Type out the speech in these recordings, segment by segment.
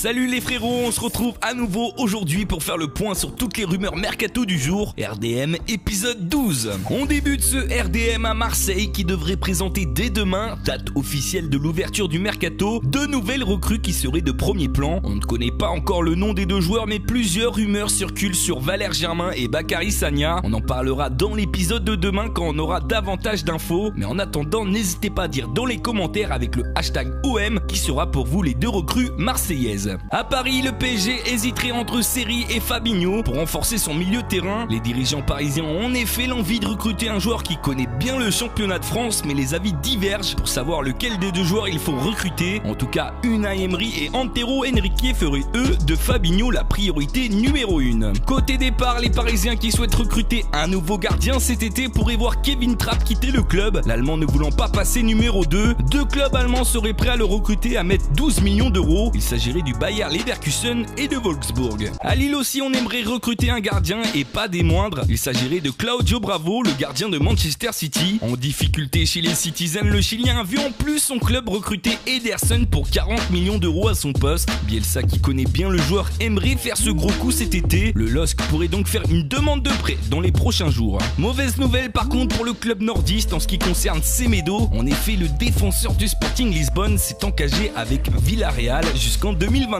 Salut les frérots, on se retrouve à nouveau aujourd'hui pour faire le point sur toutes les rumeurs mercato du jour. RDM épisode 12. On débute ce RDM à Marseille qui devrait présenter dès demain, date officielle de l'ouverture du mercato, deux nouvelles recrues qui seraient de premier plan. On ne connaît pas encore le nom des deux joueurs mais plusieurs rumeurs circulent sur Valère Germain et Bakary Sagna. On en parlera dans l'épisode de demain quand on aura davantage d'infos. Mais en attendant, n'hésitez pas à dire dans les commentaires avec le hashtag OM qui sera pour vous les deux recrues marseillaises. À Paris, le PSG hésiterait entre Seri et Fabinho pour renforcer son milieu de terrain. Les dirigeants parisiens ont en effet l'envie de recruter un joueur qui connaît bien le championnat de France, mais les avis divergent pour savoir lequel des deux joueurs il faut recruter. En tout cas, Unai Emery et Antero Henrique feraient eux de Fabinho la priorité numéro 1. Côté départ, les Parisiens qui souhaitent recruter un nouveau gardien cet été pourraient voir Kevin Trapp quitter le club, l'Allemand ne voulant pas passer numéro 2. Deux clubs allemands seraient prêts à le recruter à mettre 12 millions d'euros. Il s'agirait du Bayer Leverkusen et de Wolfsburg. À Lille aussi, on aimerait recruter un gardien et pas des moindres. Il s'agirait de Claudio Bravo, le gardien de Manchester City. En difficulté chez les Citizens, le Chilien a vu en plus son club recruter Ederson pour 40 millions d'euros à son poste. Bielsa, qui connaît bien le joueur, aimerait faire ce gros coup cet été. Le LOSC pourrait donc faire une demande de prêt dans les prochains jours. Mauvaise nouvelle par contre pour le club nordiste en ce qui concerne Semedo. En effet, le défenseur du Sporting Lisbonne s'est engagé avec Villarreal jusqu'en 2022.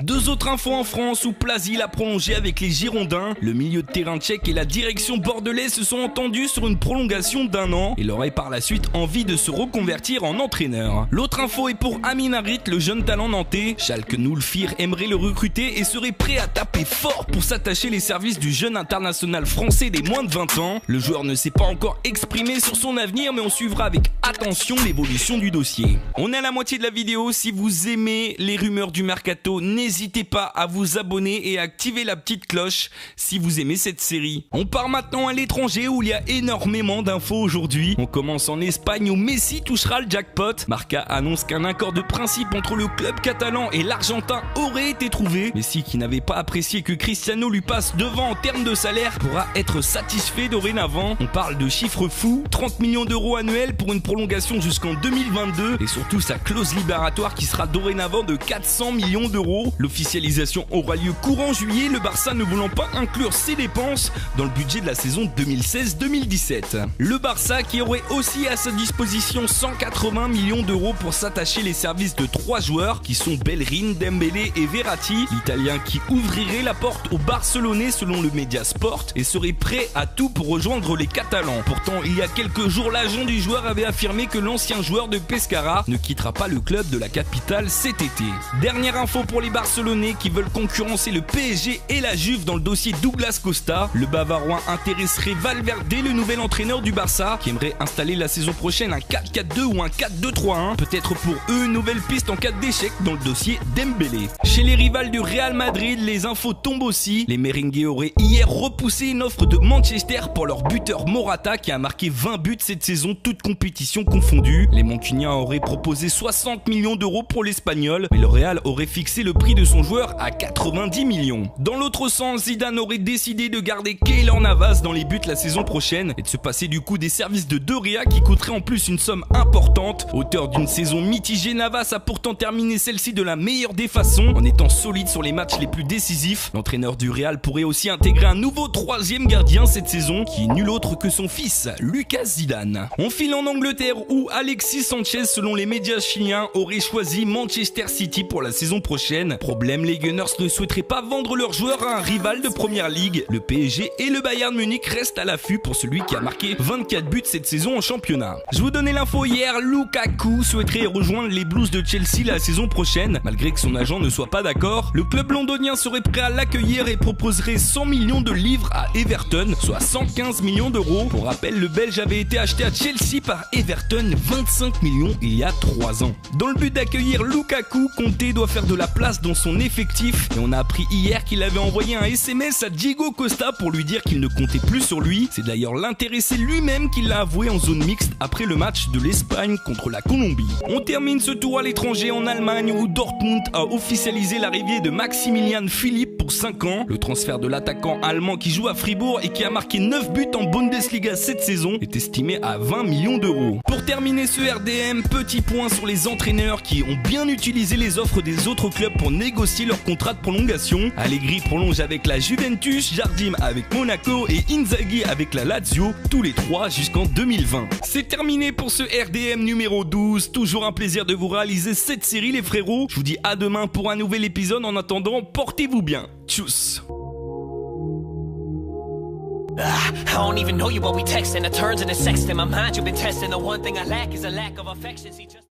Deux autres infos en France où Plasil a prolongé avec les Girondins. Le milieu de terrain tchèque et la direction bordelaise se sont entendus sur une prolongation d'1 an. Il aurait par la suite envie de se reconvertir en entraîneur. L'autre info est pour Amin Harit, le jeune talent nantais. Schalke 04 aimerait le recruter et serait prêt à taper fort pour s'attacher les services du jeune international français des moins de 20 ans. Le joueur ne s'est pas encore exprimé sur son avenir, mais on suivra avec attention l'évolution du dossier. On est à la moitié de la vidéo. Si vous aimez les rumeurs du mercato, n'hésitez pas à vous abonner et à activer la petite cloche si vous aimez cette série. On part maintenant à l'étranger où il y a énormément d'infos aujourd'hui. On commence en Espagne où Messi touchera le jackpot. Marca annonce qu'un accord de principe entre le club catalan et l'Argentin aurait été trouvé. Messi, qui n'avait pas apprécié que Cristiano lui passe devant en termes de salaire, pourra être satisfait dorénavant. On parle de chiffres fous, 30 millions d'euros annuels pour une prolongation jusqu'en 2022 et surtout sa clause libératoire qui sera dorénavant de 400 millions d'euros. L'officialisation aura lieu courant juillet, le Barça ne voulant pas inclure ses dépenses dans le budget de la saison 2016-2017. Le Barça qui aurait aussi à sa disposition 180 millions d'euros pour s'attacher les services de 3 joueurs qui sont Bellerin, Dembélé et Verratti. L'Italien qui ouvrirait la porte aux Barcelonais selon le média Sport et serait prêt à tout pour rejoindre les Catalans. Pourtant, il y a quelques jours, l'agent du joueur avait affirmé que l'ancien joueur de Pescara ne quittera pas le club de la capitale cet été. Dernière info pour les Barcelonais qui veulent concurrencer le PSG et la Juve dans le dossier Douglas Costa. Le Bavarois intéresserait Valverde, le nouvel entraîneur du Barça, qui aimerait installer la saison prochaine un 4-4-2 ou un 4-2-3-1. Peut-être pour eux une nouvelle piste en cas d'échec dans le dossier Dembélé. Chez les rivales du Real Madrid, les infos tombent aussi. Les merengues auraient hier repoussé une offre de Manchester pour leur buteur Morata qui a marqué 20 buts cette saison, toutes compétitions confondues. Les Mancuniens auraient proposé 60 millions d'euros pour l'Espagnol, mais le Real aurait fixé le prix de son joueur à 90 millions. Dans l'autre sens, Zidane aurait décidé de garder Keylor Navas dans les buts la saison prochaine et de se passer du coup des services de De Gea qui coûterait en plus une somme importante. Auteur d'une saison mitigée, Navas a pourtant terminé celle-ci de la meilleure des façons en étant solide sur les matchs les plus décisifs. L'entraîneur du Real pourrait aussi intégrer un nouveau 3e gardien cette saison qui est nul autre que son fils, Lucas Zidane. On file en Angleterre où Alexis Sanchez, selon les médias chiliens, aurait choisi Manchester City pour la saison prochaine. Problème, les Gunners ne souhaiteraient pas vendre leur joueur à un rival de première ligue. Le PSG et le Bayern Munich restent à l'affût pour celui qui a marqué 24 buts cette saison en championnat. Je vous donnais l'info hier, Lukaku souhaiterait rejoindre les Blues de Chelsea la saison prochaine. Malgré que son agent ne soit pas d'accord, le club londonien serait prêt à l'accueillir et proposerait 100 millions de livres à Everton, soit 115 millions d'euros. Pour rappel, le Belge avait été acheté à Chelsea par Everton 25 millions il y a 3 ans. Dans le but d'accueillir Lukaku, Conte doit faire de la place dans son effectif et on a appris hier qu'il avait envoyé un SMS à Diego Costa pour lui dire qu'il ne comptait plus sur lui. C'est d'ailleurs l'intéressé lui-même qui l'a avoué en zone mixte après le match de l'Espagne contre la Colombie. On termine ce tour à l'étranger en Allemagne où Dortmund a officialisé l'arrivée de Maximilian Philipp pour pour 5 ans. Le transfert de l'attaquant allemand qui joue à Fribourg et qui a marqué 9 buts en Bundesliga cette saison est estimé à 20 millions d'euros. Pour terminer ce RDM, petit point sur les entraîneurs qui ont bien utilisé les offres des autres clubs pour négocier leur contrat de prolongation. Allegri prolonge avec la Juventus, Jardim avec Monaco et Inzaghi avec la Lazio, tous les trois jusqu'en 2020. C'est terminé pour ce RDM numéro 12. Toujours un plaisir de vous réaliser cette série les frérots. Je vous dis à demain pour un nouvel épisode. En attendant, portez-vous bien. Tchuss. I don't even know you, but we texting. The turns and the sex in my mind. You've been testing. The one thing I lack is a lack of affection. See, just